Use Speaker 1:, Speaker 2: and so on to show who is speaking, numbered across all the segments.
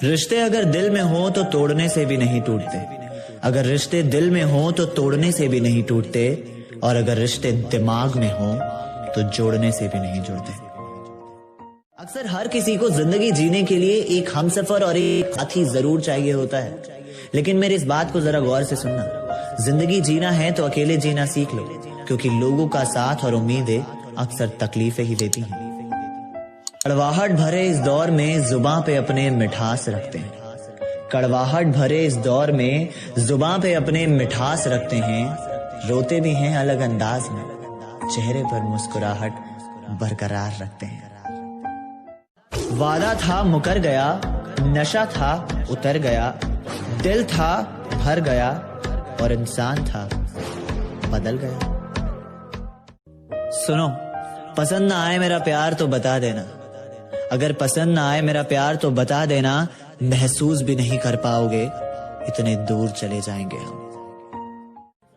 Speaker 1: रिश्ते अगर दिल में हो तो तोड़ने से भी नहीं टूटते, अगर रिश्ते दिल में हो तो तोड़ने से भी नहीं टूटते, और अगर रिश्ते दिमाग में हो तो जोड़ने से भी नहीं जुड़ते। अक्सर हर किसी को जिंदगी जीने के लिए एक हमसफर और एक साथी जरूर चाहिए होता है, लेकिन मेरी इस बात को जरा गौर से सुनना। जिंदगी जीना है तो अकेले जीना सीख लो, क्योंकि लोगों का साथ और उम्मीदें अक्सर तकलीफें ही देती हैं। कड़वाहट भरे इस दौर में जुबां पे अपने मिठास रखते हैं, कड़वाहट भरे इस दौर में जुबां पे अपने मिठास रखते हैं, रोते भी हैं अलग अंदाज में, चेहरे पर मुस्कुराहट बरकरार रखते हैं। वादा था मुकर गया, नशा था उतर गया, दिल था भर गया, और इंसान था बदल गया। सुनो, पसंद ना आए मेरा प्यार तो बता देना, अगर पसंद ना आए मेरा प्यार तो बता देना, महसूस भी नहीं कर पाओगे इतने दूर चले जाएंगे हम।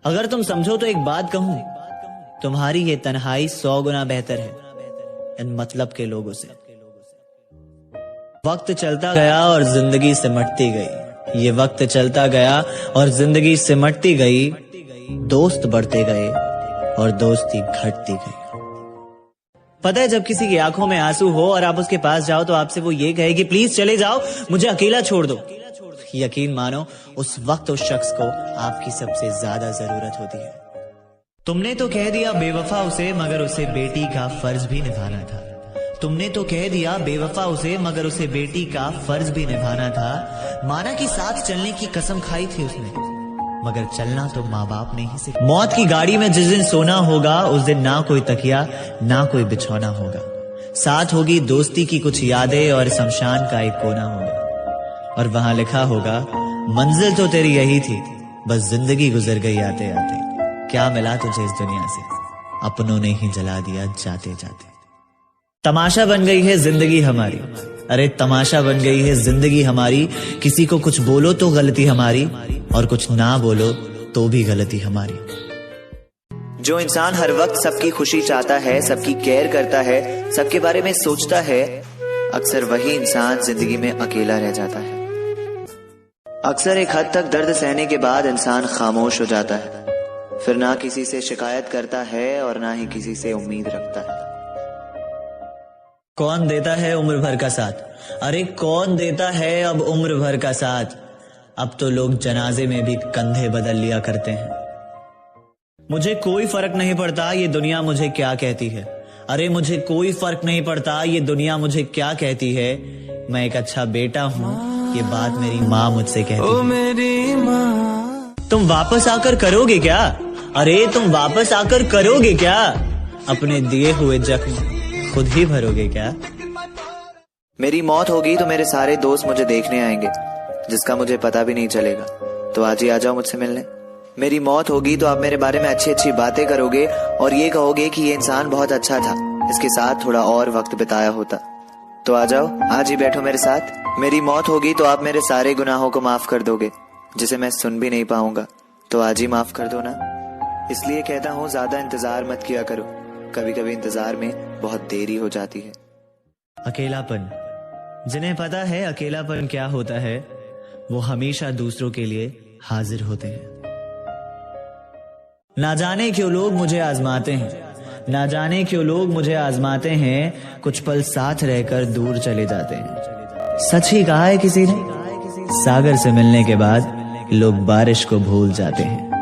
Speaker 1: अगर तुम समझो तो एक बात कहूं, तुम्हारी ये तन्हाई 100 गुना बेहतर है इन मतलब के लोगों से। वक्त चलता गया और जिंदगी सिमटती गई, ये वक्त चलता गया और जिंदगी सिमटती गई, दोस्त बढ़ते गए और दोस्ती घटती गई। पता है, जब किसी की आंखों में आंसू हो और आप उसके पास जाओ तो आपसे वो ये कहे कि प्लीज चले जाओ, मुझे अकेला छोड़ दो, यकीन मानो उस वक्त उस शख्स को आपकी सबसे ज्यादा जरूरत होती है। तुमने तो कह दिया बेवफा उसे, मगर उसे बेटी का फर्ज भी निभाना था। तुमने तो कह दिया बेवफा उसे, मगर उसे बेटी का फर्ज भी निभाना था। माना कि साथ चलने की कसम खाई थी उसने, मगर चलना तो माँ बाप ने ही सिखाया। मौत की गाड़ी में जिस दिन सोना होगा, उस दिन ना कोई तकिया ना कोई बिछौना होगा, साथ होगी दोस्ती की कुछ यादें और शमशान का एक कोना होगा, और वहां लिखा होगा मंजिल तो तेरी यही थी, बस जिंदगी गुजर गई आते आते, क्या मिला तुझे इस दुनिया से, अपनों ने ही जला दिया जाते जाते। तमाशा बन गई है जिंदगी हमारी, अरे तमाशा बन गई है जिंदगी हमारी, किसी को कुछ बोलो तो गलती हमारी, और कुछ ना बोलो तो भी गलती हमारी। जो इंसान हर वक्त सबकी खुशी चाहता है, सबकी केयर करता है, सबके बारे में सोचता है, अक्सर वही इंसान जिंदगी में अकेला रह जाता है। अक्सर एक हद तक दर्द सहने के बाद इंसान खामोश हो जाता है, फिर ना किसी से शिकायत करता है और ना ही किसी से उम्मीद रखता है। कौन देता है उम्र भर का साथ, अरे कौन देता है अब उम्र भर का साथ, अब तो लोग जनाजे में भी कंधे बदल लिया करते हैं। मुझे कोई फर्क नहीं पड़ता ये दुनिया मुझे क्या कहती है, अरे मुझे कोई फर्क नहीं पड़ता ये दुनिया मुझे क्या कहती है, मैं एक अच्छा बेटा हूँ, ये बात मेरी माँ मुझसे कहती है। मेरी माँ, तुम वापस आकर करोगे क्या, अरे तुम वापस आकर करोगे क्या, अपने दिए हुए जख्म खुद ही भरोगे क्या। मेरी मौत होगी तो मेरे सारे दोस्त मुझे देखने आएंगे, जिसका मुझे पता भी नहीं चलेगा, तो आज ही आ जाओ मुझसे मिलने। मेरी मौत होगी तो आप मेरे बारे में अच्छी अच्छी बातें करोगे और ये कहोगे कि ये इंसान बहुत अच्छा था, इसके साथ थोड़ा और वक्त बिताया होता, तो आ जाओ आज ही बैठो मेरे साथ। मेरी मौत होगी तो आप मेरे सारे गुनाहों को माफ कर दोगे, जिसे मैं सुन भी नहीं पाऊंगा, तो आज ही माफ कर दो ना। इसलिए कहता हूँ ज्यादा इंतजार मत किया करो, कभी कभी इंतजार में बहुत देरी हो जाती है। अकेलापन, जिन्हें पता है अकेलापन क्या होता है, वो हमेशा दूसरों के लिए हाजिर होते हैं। ना जाने क्यों लोग मुझे आजमाते हैं, ना जाने क्यों लोग मुझे आजमाते हैं, कुछ पल साथ रहकर दूर चले जाते हैं। सच ही कहा है किसी ने, सागर से मिलने के बाद लोग बारिश को भूल जाते हैं।